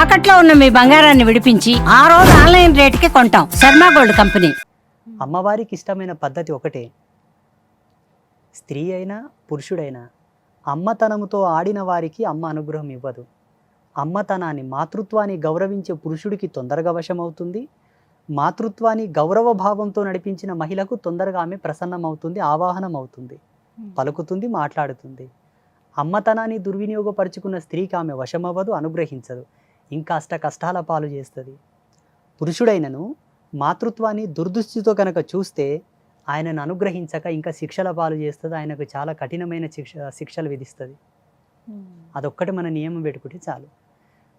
తాకట్లో ఉన్న మీ బంగారాన్ని విడిపించి ఆ రోజు ఆన్లైన్ రేటుకి కొంటాం. Sharma gold company. అమ్మవారికి ఇష్టమైన పద్ధతి ఒకటే. స్త్రీ అయినా పురుషుడైనా అమ్మతనముతో ఆడిన వారికి అమ్మ అనుగ్రహం ఇవ్వదు. అమ్మతనాన్ని మాతృత్వాన్ని గౌరవించే పురుషుడికి తొందరగా వశమవుతుంది. మాతృత్వాన్ని గౌరవ భావంతో నడిపించిన మహిళకు తొందరగా ఆమె ప్రసన్నమవుతుంది, ఆవాహనం అవుతుంది, పలుకుతుంది, మాట్లాడుతుంది. అమ్మతనాన్ని దుర్వినియోగపరుచుకున్న స్త్రీకి ఆమె వశమవ్వదు, అనుగ్రహించదు, ఇంకా అష్ట కష్టాల పాలు చేస్తుంది. పురుషుడైనను మాతృత్వాన్ని దుర్దృష్టితో కనుక చూస్తే ఆయనను అనుగ్రహించక ఇంకా శిక్షల పాలు చేస్తుంది, ఆయనకు చాలా కఠినమైన శిక్షలు విధిస్తుంది. అదొక్కటి మన నియమం పెట్టుకుంటే చాలు.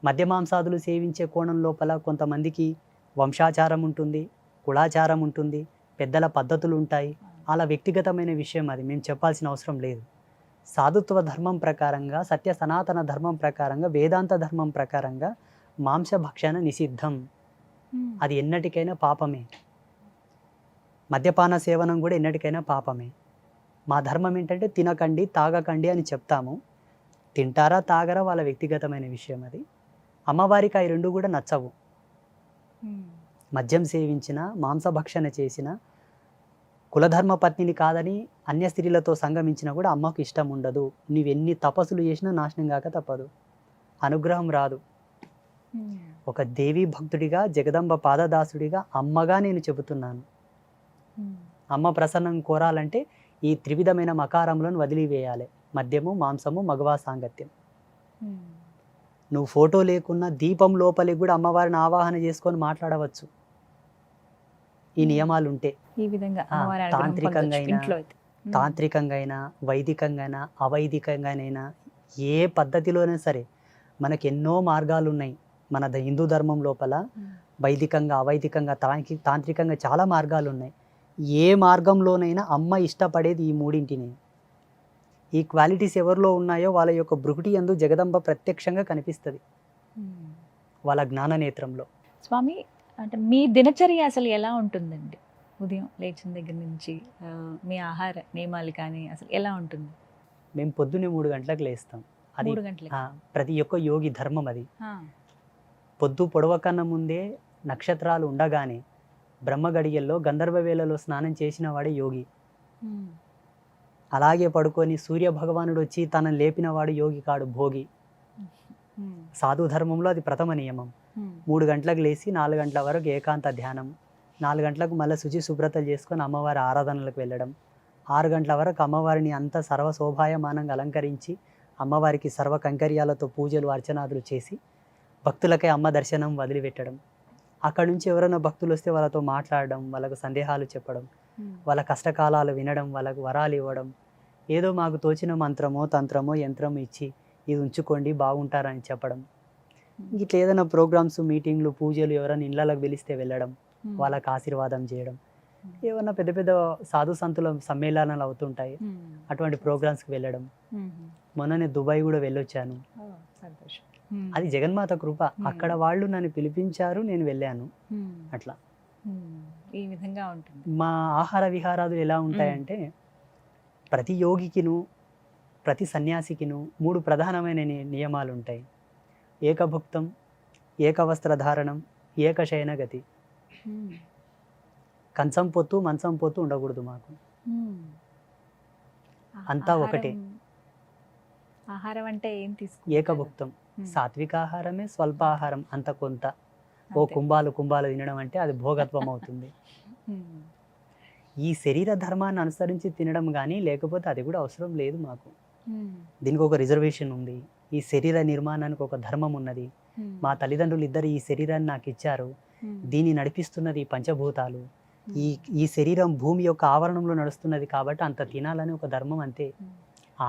మద్యమాంసాదులు సేవించే కోణం లోపల కొంతమందికి వంశాచారం ఉంటుంది, కులాచారం ఉంటుంది, పెద్దల పద్ధతులు ఉంటాయి. అలా వ్యక్తిగతమైన విషయం, అది మేము చెప్పాల్సిన అవసరం లేదు. సాధుత్వ ధర్మం ప్రకారంగా, సత్య సనాతన ధర్మం ప్రకారంగా, వేదాంత ధర్మం ప్రకారంగా మాంసభక్షణ నిషిద్ధం. అది ఎన్నటికైనా పాపమే. మద్యపాన సేవనం కూడా ఎన్నటికైనా పాపమే. మా ధర్మం ఏంటంటే తినకండి, తాగకండి అని చెప్తాము. తింటారా తాగరా వాళ్ళ వ్యక్తిగతమైన విషయం అది. అమ్మవారికి అవి రెండు కూడా నచ్చవు. మద్యం సేవించిన, మాంసభక్షణ చేసిన, కులధర్మ పత్నిని కాదని అన్య స్త్రీలతో సంగమించినా కూడా అమ్మకు ఇష్టం ఉండదు. నీవెన్ని తపస్సులు చేసినా నాశనం కాక తప్పదు, అనుగ్రహం రాదు. ఒక దేవీ భక్తుడిగా, జగదంబ పాదదాసుడిగా, అమ్మగా నేను చెబుతున్నాను. అమ్మ ప్రసన్నం కోరాలంటే ఈ త్రివిధమైన మకారములను వదిలివేయాలి. మద్యము, మాంసము, మగవా సాంగత్యం. నువ్వు ఫోటో లేకున్నా దీపం లోపలికి కూడా అమ్మవారిని ఆవాహన చేసుకొని మాట్లాడవచ్చు, ఈ నియమాలు ఉంటే. ఈ విధంగా తాంత్రికంగా అయినా, వైదికంగా, అవైదికంగానైనా, ఏ పద్ధతిలోనైనా సరే మనకు ఎన్నో మార్గాలు ఉన్నాయి. మన హిందూ ధర్మం లోపల వైదికంగా, అవైదికంగా, తాంత్రికంగా చాలా మార్గాలు ఉన్నాయి. ఏ మార్గంలోనైనా అమ్మ ఇష్టపడేది ఈ మూడింటిని. ఈ క్వాలిటీస్ ఎవరిలో ఉన్నాయో వాళ్ళ యొక్క భృకుటి యందు జగదంబ ప్రత్యక్షంగా కనిపిస్తుంది, వాళ్ళ జ్ఞాన నేత్రంలో. స్వామి, అంటే మీ దినచర్య అసలు ఎలా ఉంటుందండి? ఉదయం లేచిన దగ్గర నుంచి మీ ఆహార నియమాలు కానీ అసలు ఎలా ఉంటుంది? మేము పొద్దున్నే 3 గంటలకు లేస్తాం. అది 3 గంటలకి? ప్రతి ఒక్క యోగి ధర్మం అది. పొద్దు పొడవకన్నా ముందే నక్షత్రాలు ఉండగానే బ్రహ్మ గడియల్లో గంధర్వ వేళలో స్నానం చేసిన వాడే యోగి. అలాగే పడుకొని సూర్య భగవానుడు వచ్చి తనను లేపినవాడు యోగి కాడు, భోగి. సాధు ధర్మంలో అది ప్రథమ నియమం. 3 గంటలకు లేచి 4 గంటల వరకు ఏకాంత ధ్యానం, 4 గంటలకు మళ్ళీ శుచి శుభ్రతలు చేసుకొని అమ్మవారి ఆరాధనలకు వెళ్ళడం, 6 గంటల వరకు అమ్మవారిని అంతా సర్వ శోభాయమానంగా అలంకరించి అమ్మవారికి సర్వ కంకర్యాలతో పూజలు అర్చనాదులు చేసి భక్తులకై అమ్మ దర్శనం వదిలిపెట్టడం. అక్కడ నుంచి ఎవరైనా భక్తులు వస్తే వాళ్ళతో మాట్లాడడం, వాళ్ళకు సందేహాలు చెప్పడం, వాళ్ళ కష్టకాలాలు వినడం, వాళ్ళకు వరాలు ఇవ్వడం, ఏదో మాకు తోచిన మంత్రమో తంత్రమో యంత్రమో ఇచ్చి ఇది ఉంచుకోండి బాగుంటారని చెప్పడం. ఇట్లా ఏదైనా ప్రోగ్రామ్స్, మీటింగ్లు, పూజలు ఎవరైనా ఇళ్ళకి పిలిస్తే వెళ్ళడం, వాళ్ళకి ఆశీర్వాదం చేయడం. ఏమన్నా పెద్ద పెద్ద సాధు సంతుల సమ్మేళనాలు అవుతుంటాయి, అటువంటి ప్రోగ్రామ్స్కి వెళ్ళడం. మొన్ననే దుబాయ్ కూడా వెళ్ళొచ్చాను. అది జగన్మాత కృప. అక్కడ వాళ్ళు నన్ను పిలిపించారు, నేను వెళ్ళాను. అట్లా ఈ విధంగా ఉంటుంది. మా ఆహార విహారాలు ఎలా ఉంటాయంటే ప్రతి యోగికిను, ప్రతి సన్యాసికిను 3 ప్రధానమైన నియమాలు ఉంటాయి. ఏకభుక్తం, ఏకవస్త్రధారణం, ఏకశయన గతి. కంచం పొత్తు, మంచం పొత్తు ఉండకూడదు మాకు. అంతా ఒకటే. ఆహారం అంటే ఏం తీసుకు? ఏకభుక్తం, సాత్విక ఆహారమే, స్వల్ప ఆహారం అంత కొంత. ఓ కుంభాలు తినడం అంటే అది భోగత్వం అవుతుంది. ఈ శరీర ధర్మాన్ని అనుసరించి తినడం కానీ లేకపోతే అది కూడా అవసరం లేదు మాకు. దీనికి ఒక రిజర్వేషన్ ఉంది. ఈ శరీర నిర్మాణానికి ఒక ధర్మం ఉన్నది. మా తల్లిదండ్రులు ఇద్దరు ఈ శరీరాన్ని నాకు ఇచ్చారు. దీన్ని నడిపిస్తున్నది పంచభూతాలు. ఈ శరీరం భూమి యొక్క ఆవరణంలో నడుస్తున్నది కాబట్టి అంత తినాలని ఒక ధర్మం, అంతే.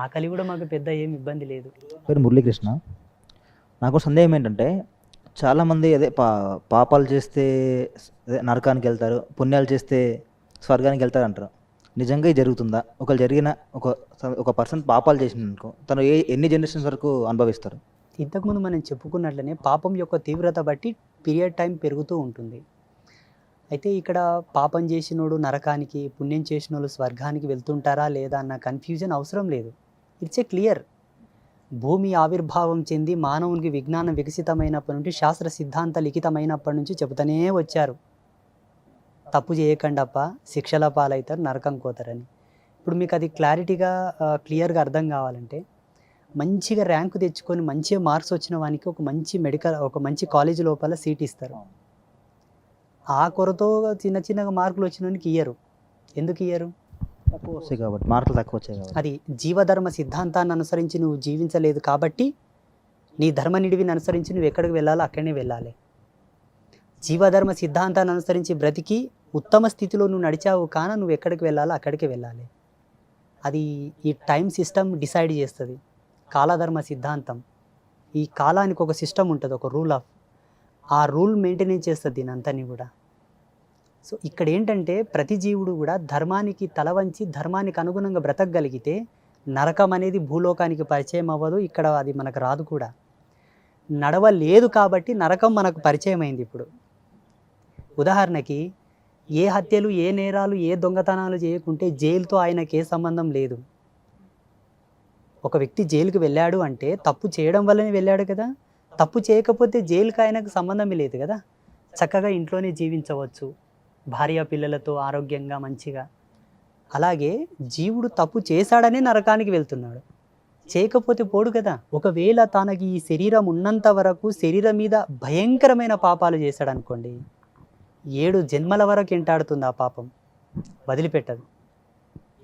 ఆకలి కూడా మాకు పెద్ద ఏం ఇబ్బంది లేదు. పేరు మురళీకృష్ణ. నాకు సందేహం ఏంటంటే చాలామంది అదే పాపాలు చేస్తే అదే నరకానికి వెళ్తారు, పుణ్యాలు చేస్తే స్వర్గానికి వెళ్తారు అంటారు. నిజంగా ఇది జరుగుతుందా? ఒకవేళ జరిగిన ఒక పర్సన్ పాపాలు చేసినందుకు తను ఎన్ని జనరేషన్స్ వరకు అనుభవిస్తారు? ఇంతకుముందు మనం చెప్పుకున్నట్లనే పాపం యొక్క తీవ్రత బట్టి పీరియడ్ టైం పెరుగుతూ ఉంటుంది. అయితే ఇక్కడ పాపం చేసినోడు నరకానికి, పుణ్యం చేసిన వాళ్ళు స్వర్గానికి వెళ్తుంటారా లేదా అన్న కన్ఫ్యూజన్ అవసరం లేదు. It's a clear. భూమి ఆవిర్భావం చెంది మానవునికి విజ్ఞానం వికసితమైనప్పటి నుండి శాస్త్ర సిద్ధాంత లిఖితమైనప్పటి నుంచి చెబుతూనే వచ్చారు, తప్పు చేయకండప్ప శిక్షల పాలవుతారు, నరకం కోతారని. ఇప్పుడు మీకు అది క్లారిటీగా క్లియర్గా అర్థం కావాలంటే, మంచిగా ర్యాంకు తెచ్చుకొని మంచిగా మార్క్స్ వచ్చిన వానికి ఒక మంచి కాలేజీ లోపల సీట్ ఇస్తారు. ఆ కొరతో చిన్న చిన్నగా మార్కులు వచ్చిన వానికి ఇయ్యరు. ఎందుకు ఇయ్యరు? తక్కువ వస్తాయి కాబట్టి, మార్కులు తక్కువ వచ్చాయి కాబట్టి. అది జీవధర్మ సిద్ధాంతాన్ని అనుసరించి నువ్వు జీవించలేదు కాబట్టి, నీ ధర్మ నిడివిని అనుసరించి నువ్వు ఎక్కడికి వెళ్ళాలో అక్కడనే వెళ్ళాలి. జీవధర్మ సిద్ధాంతాన్ని అనుసరించి బ్రతికి ఉత్తమ స్థితిలో నువ్వు నడిచావు కాన నువ్వు ఎక్కడికి వెళ్ళాలో అక్కడికి వెళ్ళాలి. అది ఈ టైం సిస్టమ్ డిసైడ్ చేస్తుంది. కాలధర్మ సిద్ధాంతం, ఈ కాలానికి ఒక సిస్టమ్ ఉంటుంది, ఒక రూల్ ఆఫ్, ఆ రూల్ మెయింటైన్ చేస్తుంది దీని అంతని కూడా. సో ఇక్కడ ఏంటంటే ప్రతి జీవుడు కూడా ధర్మానికి తల వంచి ధర్మానికి అనుగుణంగా బ్రతకగలిగితే నరకం అనేది భూలోకానికి పరిచయం అవ్వదు, ఇక్కడ అది మనకు రాదు కూడా. నడవలేదు కాబట్టి నరకం మనకు పరిచయం అయింది ఇప్పుడు. ఉదాహరణకి ఏ హత్యలు, ఏ నేరాలు, ఏ దొంగతనాలు చేయకుంటే జైలుతో ఆయనకి ఏ సంబంధం లేదు. ఒక వ్యక్తి జైలుకి వెళ్ళాడు అంటే తప్పు చేయడం వల్లనే వెళ్ళాడు కదా, తప్పు చేయకపోతే జైలుకి ఆయనకు సంబంధమే లేదు కదా. చక్కగా ఇంట్లోనే జీవించవచ్చు, భార్య పిల్లలతో ఆరోగ్యంగా మంచిగా. అలాగే జీవుడు తప్పు చేశాడనే నరకానికి వెళ్తున్నాడు, చేయకపోతే పోడు కదా. ఒకవేళ తనకి ఈ శరీరం ఉన్నంత వరకు శరీరం మీద భయంకరమైన పాపాలు చేశాడు అనుకోండి, 7 జన్మల వరకు ఎంటాడుతుంది ఆ పాపం, వదిలిపెట్టదు.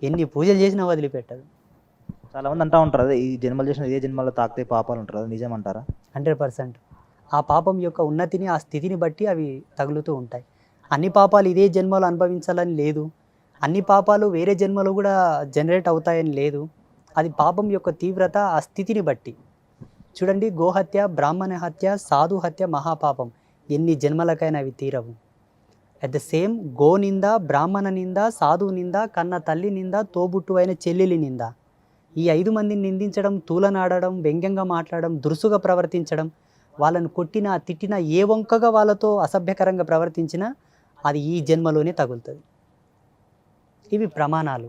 ఎన్ని పూజలు చేసినా వదిలిపెట్టదు. చాలామంది అంటూ ఉంటారు, అదే ఈ జన్మలు చేసిన ఏ జన్మలో తాకితే పాపాలు ఉంటారు, అది నిజమంటారా? 100%. ఆ పాపం యొక్క ఉన్నతిని, ఆ స్థితిని బట్టి అవి తగులుతూ ఉంటాయి. అన్ని పాపాలు ఇదే జన్మలో అనుభవించాలని లేదు, అన్ని పాపాలు వేరే జన్మలో కూడా జనరేట్ అవుతాయని లేదు. అది పాపం యొక్క తీవ్రత, ఆ స్థితిని బట్టి. చూడండి, గోహత్య, బ్రాహ్మణ హత్య, సాధు హత్య మహాపాపం, ఎన్ని జన్మలకైనా అవి తీరవు. అట్ ద సేమ్ గో నింద, బ్రాహ్మణ నింద, సాధువు నింద, కన్న తల్లి నింద, తోబుట్టు అయిన చెల్లెలి నింద, ఈ 5 మందిని నిందించడం, తూలనాడడం, వ్యంగ్యంగా మాట్లాడడం, దురుసుగా ప్రవర్తించడం, వాళ్ళను కొట్టినా తిట్టినా, ఏ వంకగా వాళ్ళతో అసభ్యకరంగా ప్రవర్తించినా అది ఈ జన్మలోనే తగులుతుంది. ఇవి ప్రమాణాలు.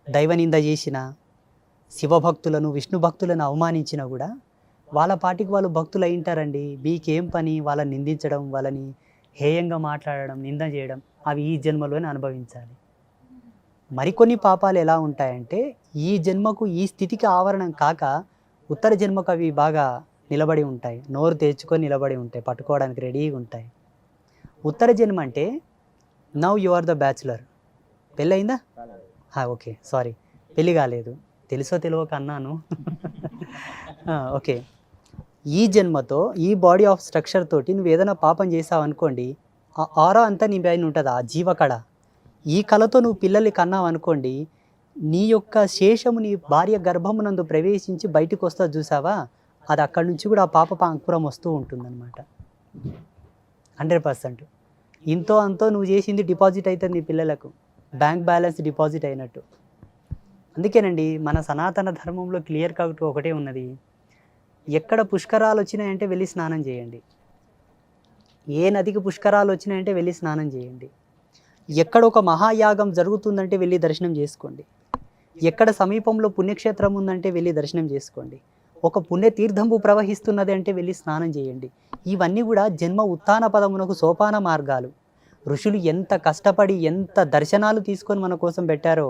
దైవనింద చేసిన, శివభక్తులను, విష్ణు భక్తులను అవమానించినా కూడా వాళ్ళ పాటికి వాళ్ళు భక్తులు అయింటారండి. మీకేం పని వాళ్ళని నిందించడం, వాళ్ళని హేయంగా మాట్లాడడం, నింద చేయడం, అవి ఈ జన్మలోనే అనుభవించాలి. మరికొన్ని పాపాలు ఎలా ఉంటాయంటే, ఈ జన్మకు ఈ స్థితికి ఆవరణం కాక ఉత్తర జన్మకు అవి బాగా నిలబడి ఉంటాయి, నోరు తెరుచుకొని నిలబడి ఉంటాయి, పట్టుకోవడానికి రెడీగా ఉంటాయి. ఉత్తర జన్మ అంటే now you are the bachelor. పెళ్ళయిందా? ఓకే, సారీ, పెళ్ళి కాలేదు, తెలుసో తెలియక అన్నాను. ఓకే, ఈ జన్మతో ఈ బాడీ ఆఫ్ స్ట్రక్చర్ తోటి నువ్వు ఏదైనా పాపం చేసావు అనుకోండి, ఆ ఆరా అంతా నీ పైన ఉంటుంది, ఆ జీవకళ. ఈ కళతో నువ్వు పిల్లల్ని కన్నావు అనుకోండి, నీ యొక్క శేషము నీ భార్య గర్భమునందు ప్రవేశించి బయటకు వస్తా చూసావా, అది అక్కడి నుంచి కూడా ఆ పాప అంకురం వస్తూ ఉంటుందన్నమాట. 100%. ఇంతో అంతో నువ్వు చేసింది డిపాజిట్ అవుతుంది నీ పిల్లలకు, బ్యాంక్ బ్యాలెన్స్ డిపాజిట్ అయినట్టు. అందుకేనండి మన సనాతన ధర్మంలో క్లియర్ కట్ ఒకటే ఉన్నది, ఎక్కడ పుష్కరాలు వచ్చినాయంటే వెళ్ళి స్నానం చేయండి, ఏ నదికి పుష్కరాలు వచ్చినాయంటే వెళ్ళి స్నానం చేయండి, ఎక్కడ ఒక మహాయాగం జరుగుతుందంటే వెళ్ళి దర్శనం చేసుకోండి, ఎక్కడ సమీపంలో పుణ్యక్షేత్రం ఉందంటే వెళ్ళి దర్శనం చేసుకోండి, ఒక పుణ్యతీర్థంపు ప్రవహిస్తున్నది అంటే వెళ్ళి స్నానం చేయండి. ఇవన్నీ కూడా జన్మ ఉత్థాన పదమునకు సోపాన మార్గాలు. ఋషులు ఎంత కష్టపడి ఎంత దర్శనాలు తీసుకొని మన కోసం పెట్టారో,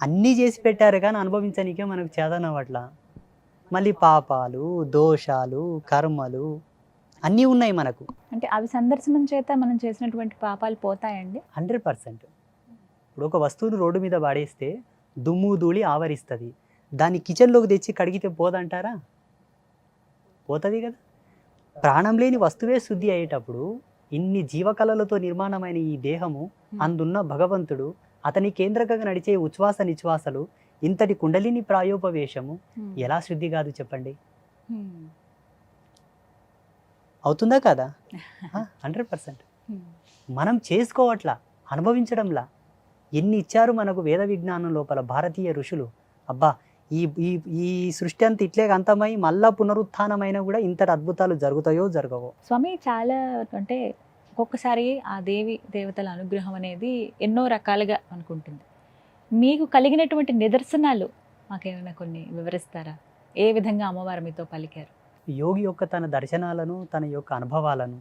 అన్నీ చేసి పెట్టారు కానీ అనుభవించడానికే మనకు చేతనవట్ల. మళ్ళీ పాపాలు, దోషాలు, కర్మలు అన్నీ ఉన్నాయి మనకు. అంటే అవి సందర్శనం చేత మనం చేసినటువంటి పాపాలు పోతాయండి? 100%. ఇప్పుడు ఒక వస్తువును రోడ్డు మీద వాడేస్తే దుమ్ము ధూళి ఆవరిస్తుంది, దాన్ని కిచెన్లోకి తెచ్చి కడిగితే పోదంటారా? పోతుంది కదా. ప్రాణం లేని వస్తువే శుద్ధి అయ్యేటప్పుడు ఇన్ని జీవకళలతో నిర్మాణమైన ఈ దేహము, అందున్న భగవంతుడు, అతని కేంద్రకంగా నడిచే ఉచ్ఛ్వాస నిశ్వాసలు, ఇంతటి కుండలిని ప్రాయోపవేశము ఎలా శుద్ధి కాదు చెప్పండి? అవుతుందా కదా? 100%. మనం చేసుకోవట్లా, అనుభవించడంలా. ఎన్ని ఇచ్చారు మనకు వేద విజ్ఞానం లోపల భారతీయ ఋషులు. అబ్బా, ఈ ఈ ఈ సృష్టి అంతా ఇట్లే అంతమై మళ్ళా పునరుత్థానమైన కూడా ఇంతటి అద్భుతాలు జరుగుతాయో జరగవో. స్వామి, చాలా అంటే ఒక్కొక్కసారి ఆ దేవి దేవతల అనుగ్రహం అనేది ఎన్నో రకాలుగా అనుకుంటుంది. మీకు కలిగినటువంటి నిదర్శనాలు మాకేమైనా కొన్ని వివరిస్తారా? ఏ విధంగా అమ్మవారు మీతో పలికారు? యోగి యొక్క తన దర్శనాలను, తన యొక్క అనుభవాలను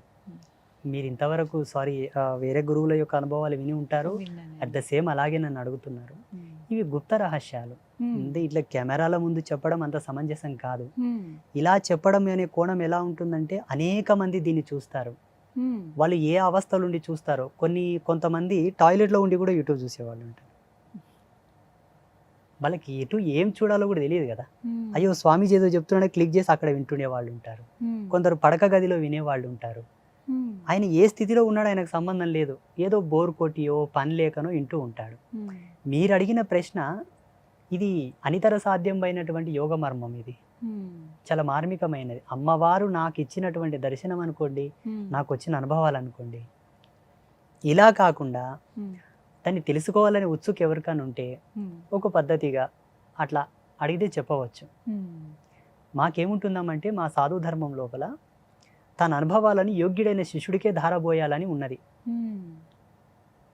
మీరు ఇంతవరకు వేరే గురువుల యొక్క అనుభవాలు విని ఉంటారు. విన్నానండి. అట్ ద సేమ్ అలాగే నన్ను అడుగుతున్నారు. మ్మ్. ఇవి గుప్త రహస్యాలు. మ్మ్. అంటే ఇట్లా కెమెరాల ముందు చెప్పడం అంత సమంజసం కాదు. మ్మ్. ఇలా చెప్పడం అనే కోణం ఎలా ఉంటుందంటే అనేక మంది దీన్ని చూస్తారు. మ్మ్. వాళ్ళు ఏ అవస్థలు ఉండి చూస్తారో, కొంతమంది టాయిలెట్లో ఉండి కూడా యూట్యూబ్ చూసేవాళ్ళు ఉంటారు. వాళ్ళకి ఎటు ఏం చూడాలో కూడా తెలియదు కదా. మ్మ్. అయ్యో స్వామీజీ ఏదో చెప్తున్నాడే క్లిక్ చేసి అక్కడ వింటునే వాళ్ళు ఉంటారు. మ్మ్. కొందరు పడక గదిలో వినేవాళ్ళు ఉంటారు. మ్మ్. ఆయన ఏ స్థితిలో ఉన్నాడో ఆయనకు సంబంధం లేదు, ఏదో బోర్ కొట్టియో పని లేకనో వింటూ ఉంటాడు. మ్మ్. మీరు అడిగిన ప్రశ్న ఇది అనితర సాధ్యమైనటువంటి యోగ మర్మం. ఇది మ్మ్. చాలా మార్మికమైనది. అమ్మవారు నాకు ఇచ్చినటువంటి దర్శనం అనుకోండి, మ్మ్. నాకు వచ్చిన అనుభవాలు అనుకోండి. ఇలా కాకుండా మ్మ్. దాన్ని తెలుసుకోవాలని ఉత్సుకు ఎవరికైనా ఉంటే మ్మ్. ఒక పద్ధతిగా అట్లా అడిగితే చెప్పవచ్చు. మ్మ్. మాకేముంటుందామంటే మా సాధు ధర్మం లోపల తన అనుభవాలను యోగ్యుడైన శిష్యుడికే ధారబోయాలని ఉన్నది. మ్మ్.